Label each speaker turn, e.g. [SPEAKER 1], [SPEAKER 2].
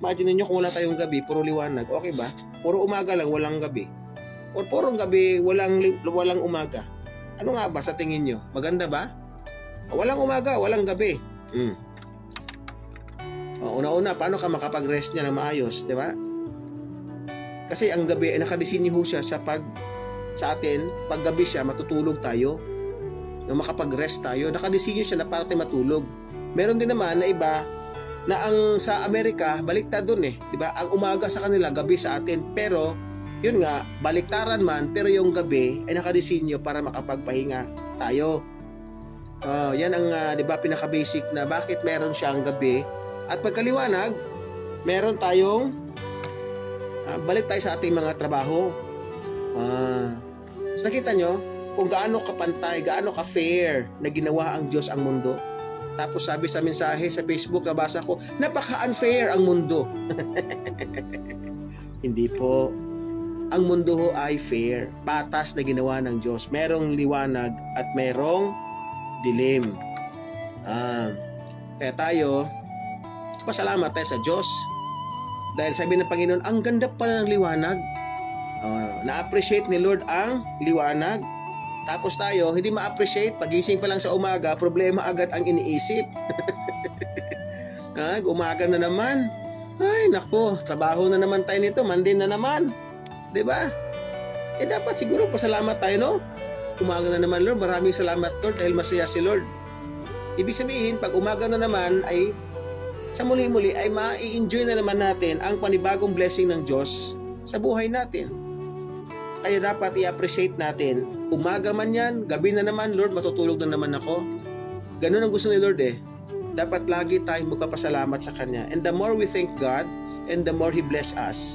[SPEAKER 1] Imagine niyo kung wala tayong gabi, puro liwanag, okay ba? Puro umaga lang, walang gabi. O puro gabi, walang umaga. Ano nga ba sa tingin niyo? Maganda ba? Walang umaga, walang gabi. Una-una, paano ka makapag-rest niya na maayos, di ba? Kasi ang gabi ay nakadisenyo siya sa atin, pag gabi siya, matutulog tayo. Na makapag-rest tayo, nakadisenyo siya na para tayo matulog. Meron din naman na iba na ang sa Amerika, baliktad doon di ba? Ang umaga sa kanila, gabi sa atin. Pero, yun nga, baliktaran man, pero yung gabi ay nakadisenyo para makapagpahinga tayo. Yan ang, di ba, pinaka-basic na bakit meron siyang gabi. At pagkaliwanag, meron tayong balik tayo sa ating mga trabaho. So nakita nyo kung gaano kapantay, gaano ka-fair na ginawa ang Diyos ang mundo. Tapos sabi sa mensahe sa Facebook, nabasa ko, napaka-unfair ang mundo. Hindi po. Ang mundo ho ay fair. Patas na ginawa ng Diyos. Merong liwanag at merong dilim. Kaya tayo, pasalamat tayo sa Diyos. Dahil sabi ng Panginoon, ang ganda pala ng liwanag. Na-appreciate ni Lord ang liwanag. Tapos tayo, hindi ma-appreciate, pagising pa lang sa umaga, problema agad ang iniisip. Umaga na naman. Ay, nako, trabaho na naman tayo nito, Monday na naman. 'Di ba? Dapat siguro pasalamat tayo, no? Umaga na naman, Lord. Maraming salamat, Lord, dahil masaya si Lord. Ibig sabihin, pag umaga na naman, ay sa muli-muli ay ma-i-enjoy na naman natin ang panibagong blessing ng Diyos sa buhay natin. Kaya dapat i-appreciate natin. Umaga man yan, gabi na naman, Lord, matutulog na naman ako. Ganun ang gusto ni Lord Dapat lagi tayong magpapasalamat sa Kanya. And the more we thank God, and the more He bless us,